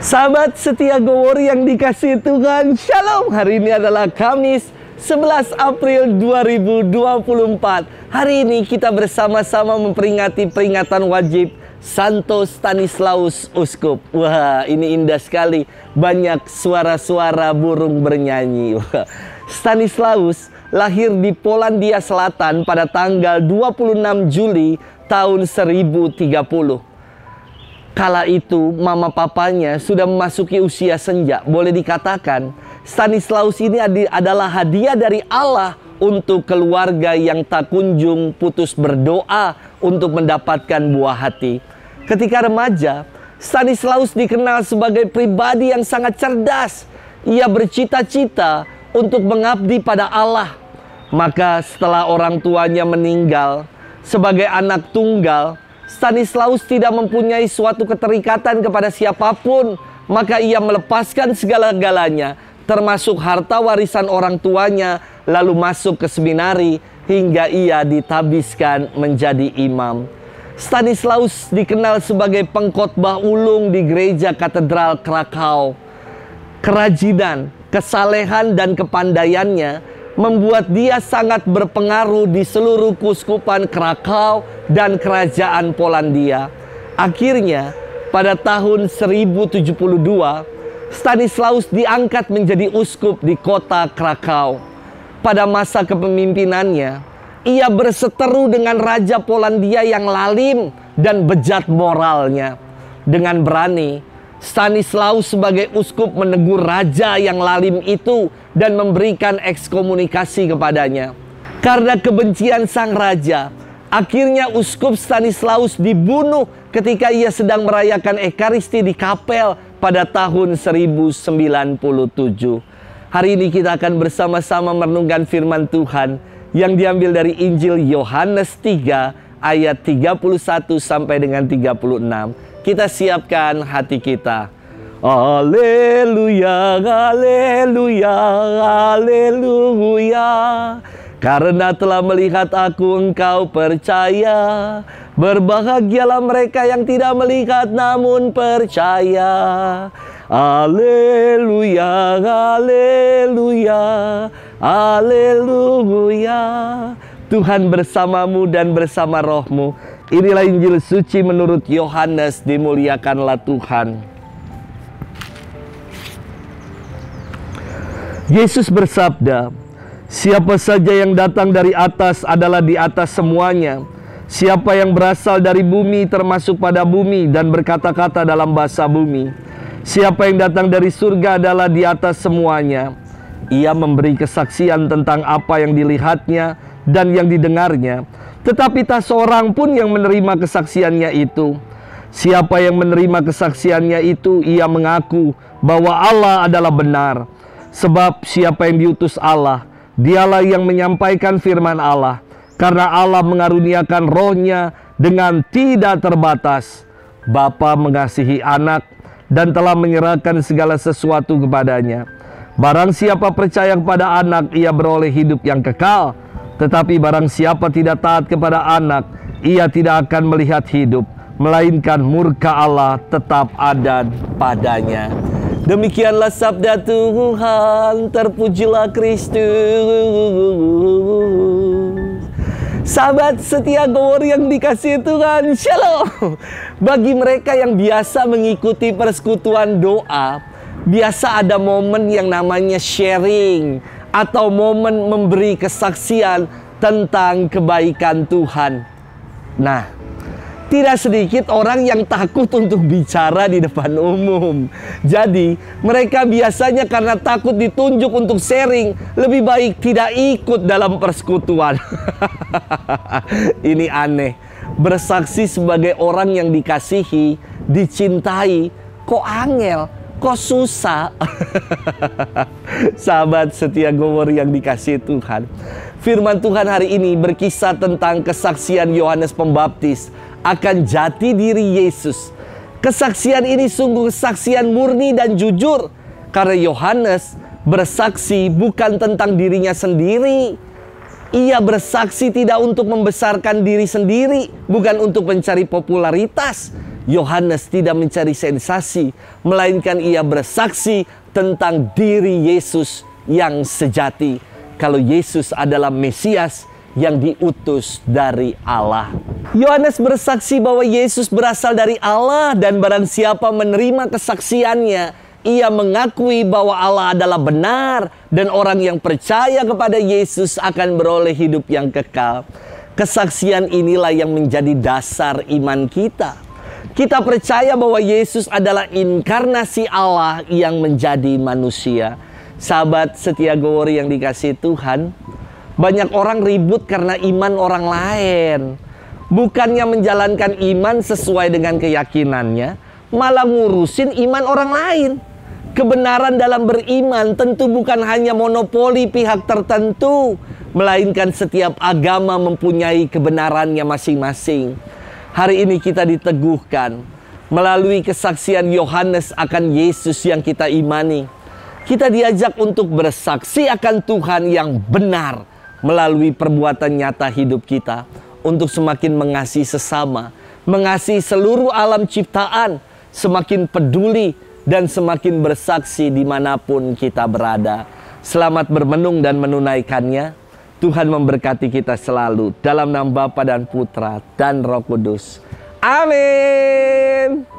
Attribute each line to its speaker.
Speaker 1: Sahabat setia Gowori yang dikasihi Tuhan, Shalom. Hari ini adalah Kamis 11 April 2024. Hari ini kita bersama-sama memperingati peringatan wajib Santo Stanislaus Uskup. Wah, ini indah sekali. Banyak suara-suara burung bernyanyi. Wah. Stanislaus lahir di Polandia Selatan pada tanggal 26 Juli tahun 1030. Kala itu mama papanya sudah memasuki usia senja. Boleh dikatakan Stanislaus ini adalah hadiah dari Allah untuk keluarga yang tak kunjung putus berdoa untuk mendapatkan buah hati. Ketika remaja, Stanislaus dikenal sebagai pribadi yang sangat cerdas. Ia bercita-cita untuk mengabdi pada Allah. Maka setelah orang tuanya meninggal, sebagai anak tunggal, Stanislaus tidak mempunyai suatu keterikatan kepada siapapun. Maka ia melepaskan segala-galanya, termasuk harta warisan orang tuanya, lalu masuk ke seminari hingga ia ditabiskan menjadi imam. Stanislaus dikenal sebagai pengkhotbah ulung di gereja katedral Krakau. Kerajinan, kesalehan dan kepandaiannya membuat dia sangat berpengaruh di seluruh keuskupan Krakau dan kerajaan Polandia. Akhirnya, pada tahun 1072, Stanislaus diangkat menjadi uskup di kota Krakau. Pada masa kepemimpinannya, ia berseteru dengan Raja Polandia yang lalim dan bejat moralnya. Dengan berani, Stanislaus sebagai uskup menegur raja yang lalim itu dan memberikan ekskomunikasi kepadanya. Karena kebencian sang raja, akhirnya uskup Stanislaus dibunuh ketika ia sedang merayakan Ekaristi di kapel pada tahun 1097. Hari ini kita akan bersama-sama merenungkan firman Tuhan yang diambil dari Injil Yohanes 3 ayat 31 sampai dengan 36. Kita siapkan hati kita. Haleluya, haleluya, haleluya. Karena telah melihat aku engkau percaya. Berbahagialah mereka yang tidak melihat namun percaya. Haleluya, haleluya, haleluya. Tuhan bersamamu dan bersama rohmu. Inilah Injil suci menurut Yohanes, dimuliakanlah Tuhan. Yesus bersabda, siapa saja yang datang dari atas adalah di atas semuanya. Siapa yang berasal dari bumi termasuk pada bumi dan berkata-kata dalam bahasa bumi. Siapa yang datang dari surga adalah di atas semuanya. Ia memberi kesaksian tentang apa yang dilihatnya dan yang didengarnya. Tetapi tak seorang pun yang menerima kesaksiannya itu. Siapa yang menerima kesaksiannya itu, ia mengaku bahwa Allah adalah benar. Sebab siapa yang diutus Allah, dialah yang menyampaikan firman Allah. Karena Allah mengaruniakan rohnya dengan tidak terbatas. Bapa mengasihi anak dan telah menyerahkan segala sesuatu kepadanya. Barang siapa percaya kepada anak, ia beroleh hidup yang kekal. Tetapi barang siapa tidak taat kepada anak, ia tidak akan melihat hidup, melainkan murka Allah tetap ada padanya. Demikianlah sabda Tuhan, terpujilah Kristus. Sahabat setia Gowori yang dikasihi Tuhan, Shalom. Bagi mereka yang biasa mengikuti persekutuan doa, biasa ada momen yang namanya sharing atau momen memberi kesaksian tentang kebaikan Tuhan. Nah, tidak sedikit orang yang takut untuk bicara di depan umum. Jadi, mereka biasanya karena takut ditunjuk untuk sharing, lebih baik tidak ikut dalam persekutuan. Ini aneh. Bersaksi sebagai orang yang dikasihi, dicintai, kok angel? Kok susah? Sahabat setia Gowori yang dikasihi Tuhan, firman Tuhan hari ini berkisah tentang kesaksian Yohanes Pembaptis akan jati diri Yesus. Kesaksian ini sungguh kesaksian murni dan jujur, karena Yohanes bersaksi bukan tentang dirinya sendiri. Ia bersaksi tidak untuk membesarkan diri sendiri, bukan untuk mencari popularitas. Yohanes tidak mencari sensasi, melainkan ia bersaksi tentang diri Yesus yang sejati. Kalau Yesus adalah Mesias yang diutus dari Allah. Yohanes bersaksi bahwa Yesus berasal dari Allah, dan barang siapa menerima kesaksiannya, ia mengakui bahwa Allah adalah benar, dan orang yang percaya kepada Yesus akan beroleh hidup yang kekal. Kesaksian inilah yang menjadi dasar iman kita. Kita percaya bahwa Yesus adalah inkarnasi Allah yang menjadi manusia. Sahabat setia Gowori yang dikasihi Tuhan, banyak orang ribut karena iman orang lain. Bukannya menjalankan iman sesuai dengan keyakinannya, malah ngurusin iman orang lain. Kebenaran dalam beriman tentu bukan hanya monopoli pihak tertentu, melainkan setiap agama mempunyai kebenarannya masing-masing. Hari ini kita diteguhkan melalui kesaksian Yohanes akan Yesus yang kita imani. Kita diajak untuk bersaksi akan Tuhan yang benar melalui perbuatan nyata hidup kita, untuk semakin mengasihi sesama, mengasihi seluruh alam ciptaan, semakin peduli dan semakin bersaksi dimanapun kita berada. Selamat bermenung dan menunaikannya. Tuhan memberkati kita selalu, dalam nama Bapa dan Putra dan Roh Kudus. Amin.